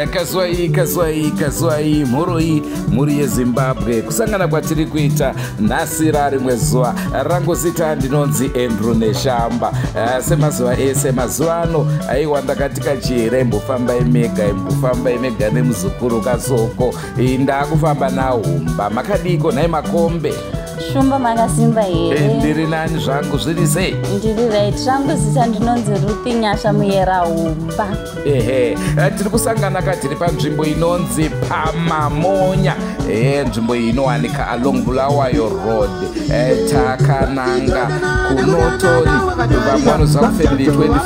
Kazwai muri yeZimbabwe kusangana kwatiri kuita nhasi rimwe zuva rangu zita ndinonzi Andrew Neshamba. Semazuva ese mazuva ano aiwa ndakati kachire imbofambai mega nemuzukuru Kasoko ndakufamba naHumba. Makadiko nai Makombe? Shumba makasimba here. Ndiri nani zvangu zviri sei? Ndiri right. Zvangu zita ndinonzi Ruthi Nyasha Muyera Humba. Tiri kusangana tiri panzvimbo inonzi Pamamonya. Nzvimbo iyi inowanika along Bulawayo Road. Takananga kunotoni vamwe vanoziva kuFamily 24.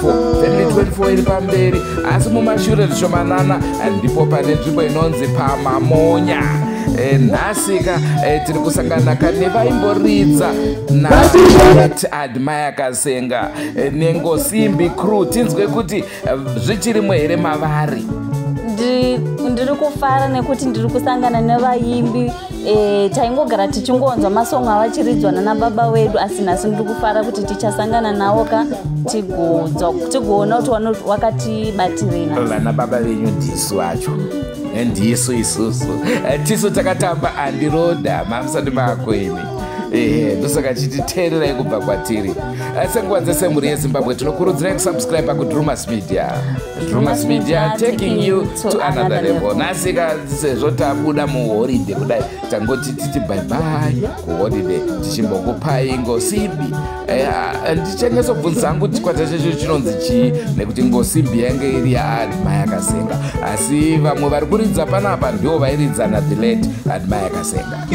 Family 24 iri pamberi asi mumashure zvishomanana ndipo pane nzvimbo inonzi Pamamonya. Nhasika tiri kusangana nevaimboridza naT Admire Kasenga neNgosimbi crew. Tinzwe kuti zvichirimwe here mavari? Ndiri kufara nekuti ndiri kusangana nevaimbi taingogara tichingonzwa masongo avachiridzwa nababa wedu, asi nhasi ndiri kufara kuti tichasangana navo tigoona kuti wakatibatirina. Vana baba venyu ndisu vacho ndisu isusu tisu takatamba andiroda mamusati mako imi. Ndosaka chititeererai kubva kwatiri. Senguva dzese muri yeZimbabwe tinokurudzirai kusubscribe kuDrewmas Media. Drewmas Media taking you to another level. Nhasika sezvo tabuda muholiday kudai tangoti titi bye bye kuholiday tichimbokupai Ngosimbi. Ndichanyatsobvunza hangu chikwata chacho chinonzi chii nekuti Ngosimbi yange iri yaAdmire Kasenga, asi vamwe vari kuridza panapa ndivo vairidza naThe late Admire Kasenga.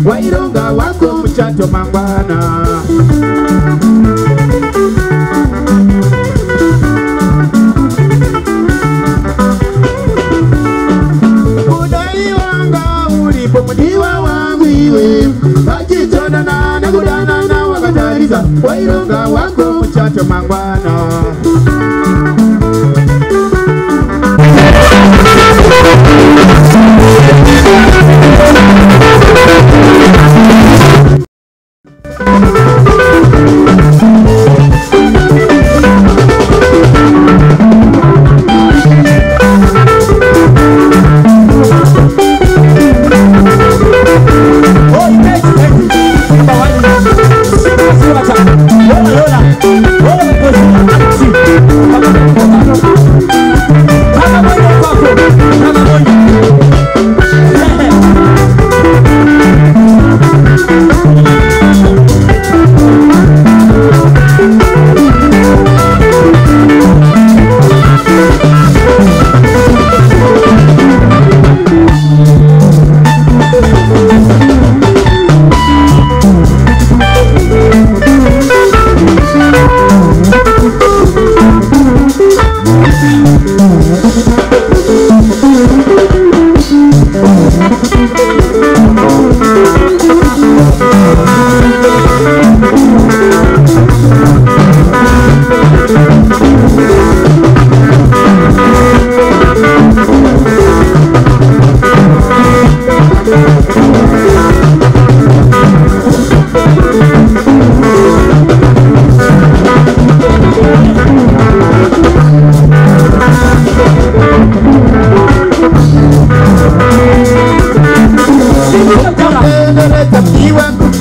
Waironga wako mchato mangwana Kudai wanga ulipo mdiwa wangu iwe Wachitona nekudana wakatariza Waironga wako mchato mangwana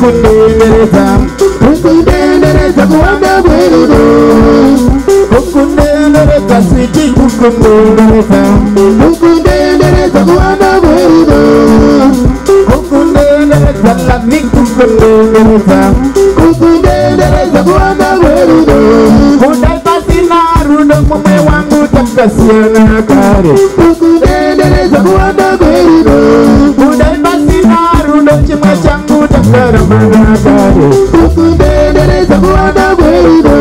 kukundendereza kukundendereza kuwanda bwerudo kukundendereza switi kukundendereza kukundendereza kuwanda bwerudo kukundendereza lavi kukundendereza kukundendereza kuwanda bwerudo kudai basi na rudo mume wangu takasiana kare kukundendereza kuwanda bwerudo kudai basi na rudo chimwe changu takaramana kare kukundendereza kuwanda bwerudo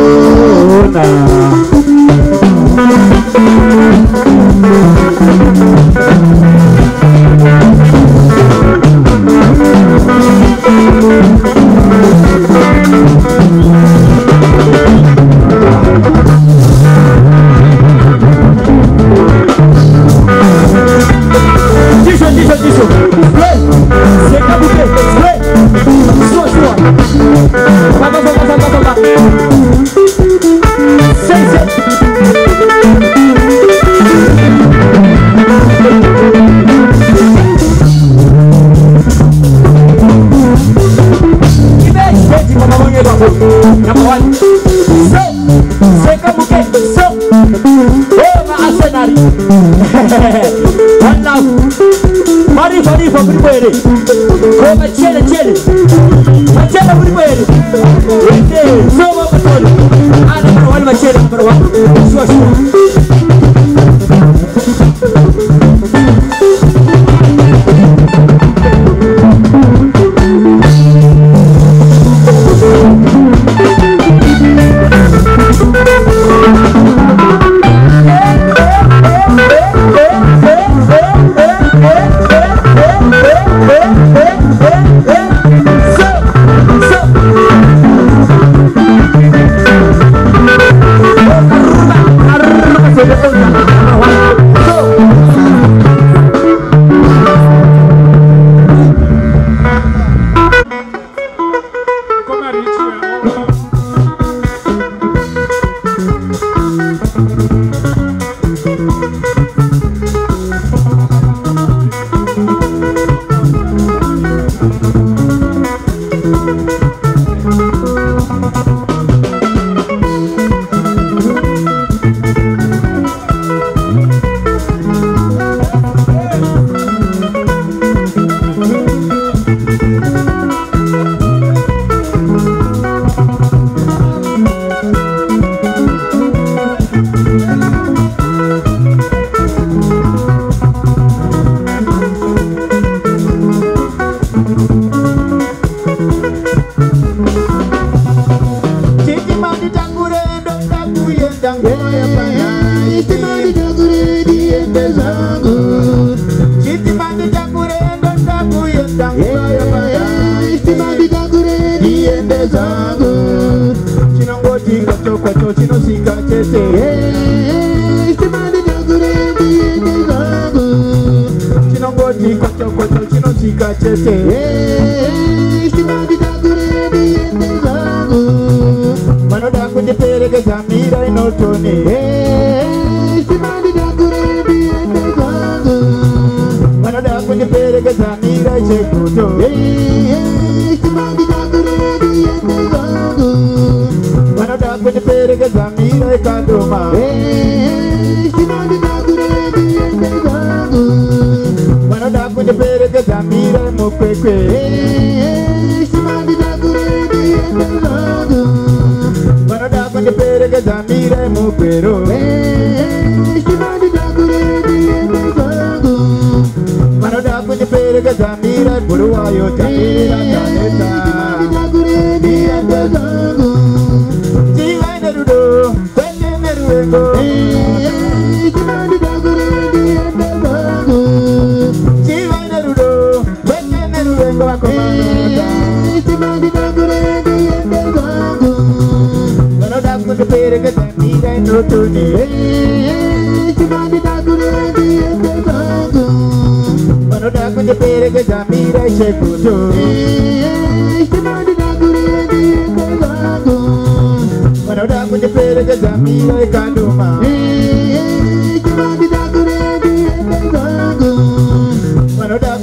Mano da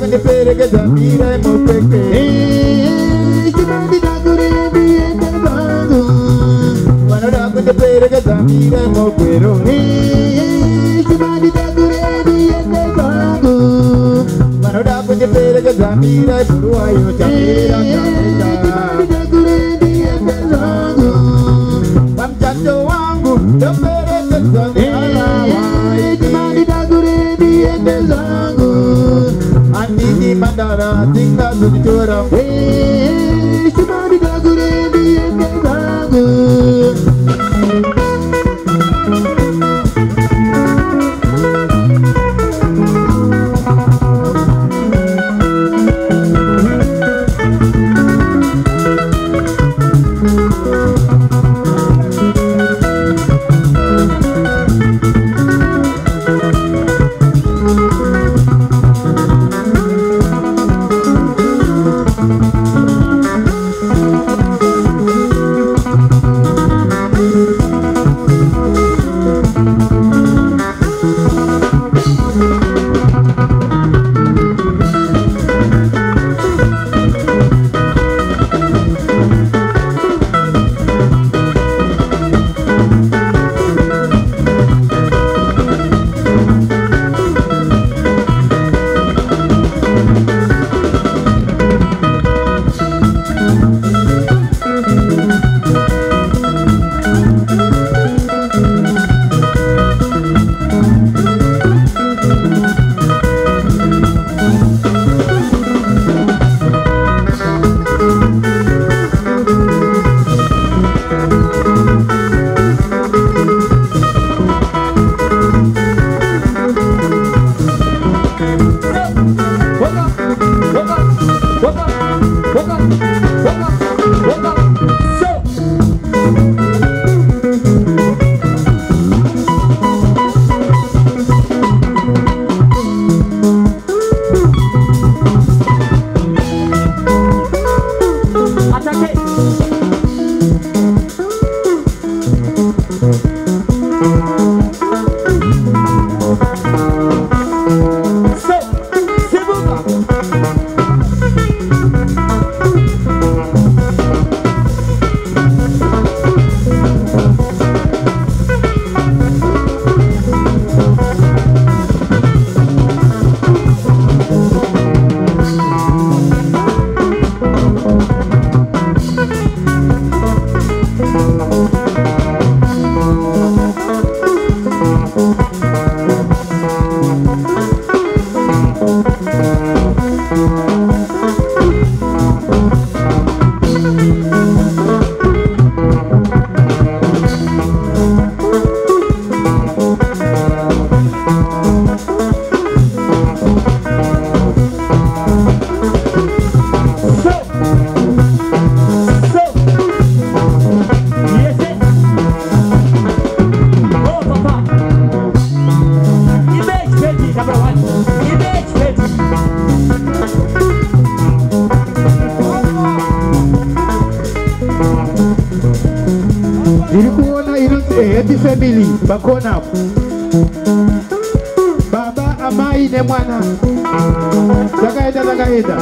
kundiperekedza mire mokwero chimanditakure ndiende zvangu vanoda kundiperekedza mire buruwayo chamira chimanditakure ndiende zvangu pamuchato wangu ndoperekedza nealawai chimanditakure ndiende zvangu andini mandara dzingazonditora chimanditakure ndiende zvangu Family bakona baba amai ne mwana zakaenda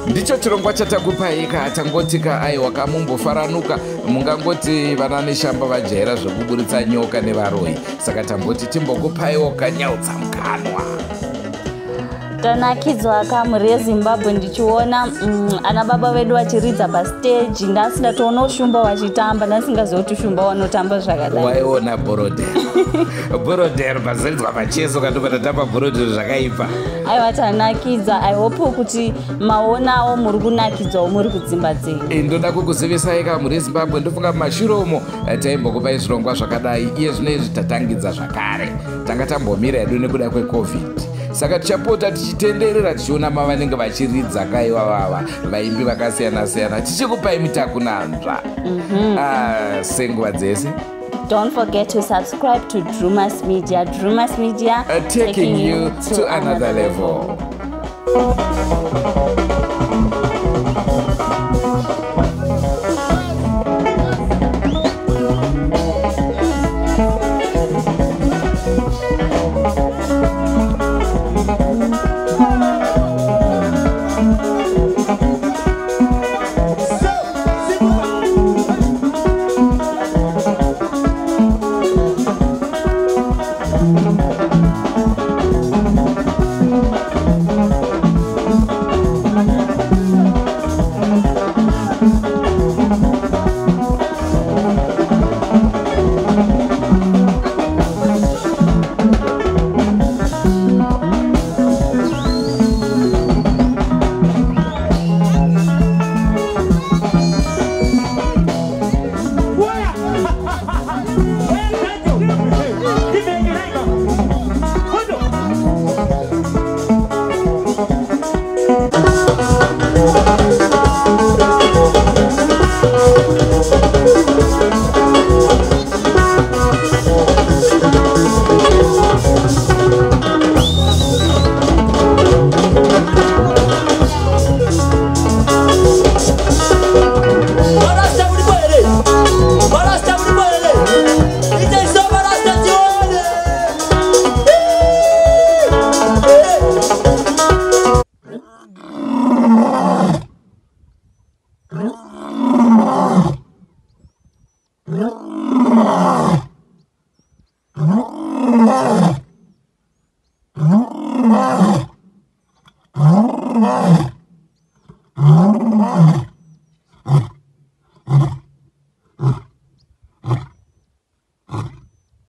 Ndicho chirongwa chatakupai ka tangoti ka aiwa kamumbofaranuka mungangoti vana neshamba vajaira zvokuburitsa nyoka nevaroyi saka tamboti timbokupaiwo kanyautsa mukanwa. Tanakidzwa kamuri yeZimbabwe ndichiona ana baba vedu vachiridza pastage. Ndasingatoona ushumba wachitamba, ndasingazoti ushumba wanotamba zvakadai. Waiona borodero. Borodero pazoridzwa pacheso katobata tamba borodero zvakaipa. Aiwa tanakidza. I hope kuti maonawo muri kunakidzwawo muri kudzimba dzenyu. Ndoda kukuzivisai kamuri yeZimbabwe ndofunga mumashure umo taimbokupai zvirongwa zvakadai. Iye zvinezvi tatangidza zvakare. Tanga tambomira hedu nekuda kweCovid. Saka tichapota tichitenderera tichiona vanenge vachiridza kaiwa vava vaimbi vakasiyana-siyana tichikupai mitakunanzva senguva dzese. Don't forget to subscribe to Drewmas Media. Drewmas Media, taking you to another level. Oh,